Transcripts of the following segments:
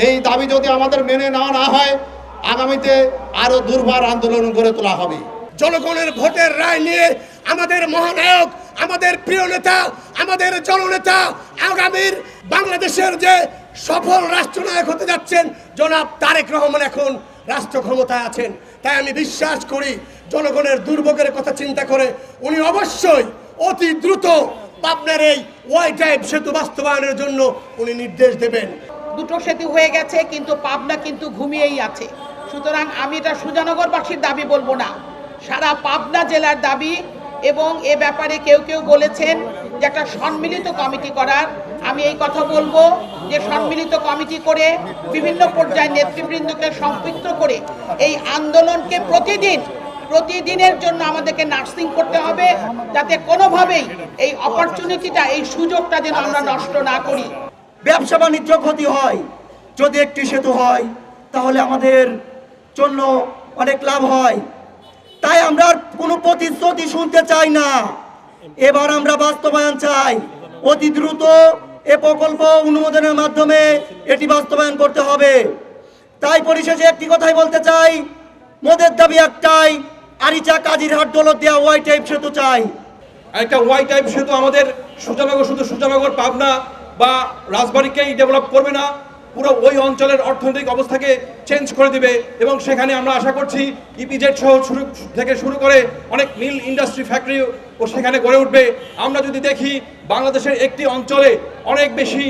এই দাবি যদি আমাদের মেনে না হয় আগামীতে আরো দুর্বার আন্দোলন গড়ে তোলা হবে। জনগণের ভোটের রায় নিয়ে আমাদের মহানায়ক, আমাদের প্রিয় নেতা, আমাদের জননেতা, আগামীর বাংলাদেশের যে সফল রাষ্ট্রনায়ক হতে যাচ্ছেন জনাব তারেক রহমান এখন রাষ্ট্র ক্ষমতায় আছেন। তাই আমি বিশ্বাস করি জনগণের দুর্ভোগের কথা চিন্তা করে উনি অবশ্যই অতি দ্রুত পাবনার এই ওয়াই টাইপ সেতু বাস্তবায়নের জন্য উনি নির্দেশ দেবেন। দুটো সেতু হয়ে গেছে, কিন্তু পাবনা কিন্তু ঘুমিয়েই আছে। সুতরাং আমি এটা সুজানগরবাসীর দাবি বলবো না, সারা পাবনা জেলার দাবি। এবং এ ব্যাপারে কেউ কেউ বলেছেন যে একটা সম্মিলিত কমিটি করার। আমি এই কথা বলবো যে সম্মিলিত কমিটি করে বিভিন্ন পর্যায়ে নেতৃবৃন্দকে সম্পৃক্ত করে এই আন্দোলনকে প্রতিদিনের জন্য আমাদেরকে নার্সিং করতে হবে, যাতে কোনোভাবেই এই অপরচুনিটিটা, এই সুযোগটা যেন আমরা নষ্ট না করি। ব্যবসা বাণিজ্য ক্ষতি হয়, যদি একটি সেতু হয় তাহলে আমাদের জন্য অনেক লাভ হয়। তাই আমরা কোনো প্রতিশ্রুতি শুনতে চাই না, এবার আমরা বাস্তবায়ন চাই। অতি দ্রুত এ প্রকল্প অনুমোদনের মাধ্যমে এটি বাস্তবায়ন করতে হবে। তাই পরিশেষে একটি কথাই বলতে চাই, মোদের দাবি একটাই, আরিচা কাজিরহাট দৌলতদিয়া ওয়াই টাইপ সেতু চাই। একটা ওয়াই টাইপ সেতু আমাদের সুজানগর, শুধু সুজানগর পাবনা বা রাজবাড়ীকেই ডেভেলপ করবে না, পুরো ওই অঞ্চলের অর্থনৈতিক অবস্থাকে চেঞ্জ করে দিবে। এবং সেখানে আমরা আশা করছি ইপিজেড সহ শুরু করে অনেক মিল ইন্ডাস্ট্রি ফ্যাক্টরি ও সেখানে গড়ে উঠবে। আমরা যদি দেখি বাংলাদেশের একটি অঞ্চলে অনেক বেশি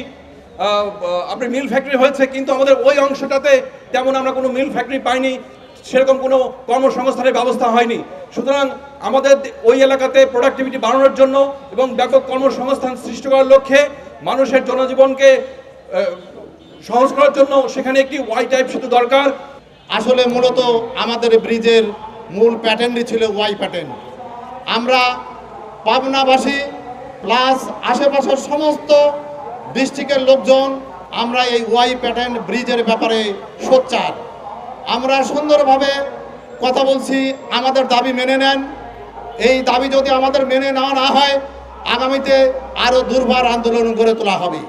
আপনার মিল ফ্যাক্টরি হয়েছে, কিন্তু আমাদের ওই অংশটাতে তেমন আমরা কোনো মিল ফ্যাক্টরি পাইনি, সেরকম কোনো কর্মসংস্থানের ব্যবস্থা হয়নি। সুতরাং আমাদের ওই এলাকাতে প্রোডাক্টিভিটি বাড়ানোর জন্য এবং ব্যাপক কর্মসংস্থান সৃষ্টি করার লক্ষ্যে মানুষের জনজীবনকে সহজ করার জন্য সেখানে একটি ওয়াই টাইপ সেতু দরকার। আসলে মূলত আমাদের ব্রিজের মূল প্যাটার্নই ছিল ওয়াই প্যাটার্ন। আমরা পাবনাবাসী প্লাস আশেপাশের সমস্ত ডিস্ট্রিক্টের লোকজন আমরা এই ওয়াই প্যাটার্ন ব্রিজের ব্যাপারে সোচ্চার। আমরা সুন্দরভাবে কথা বলছি, আমাদের দাবি মেনে নেন। এই দাবি যদি আমাদের মেনে না হয় আগামীতে আরও দুর্বার আন্দোলন গড়ে তোলা হবে।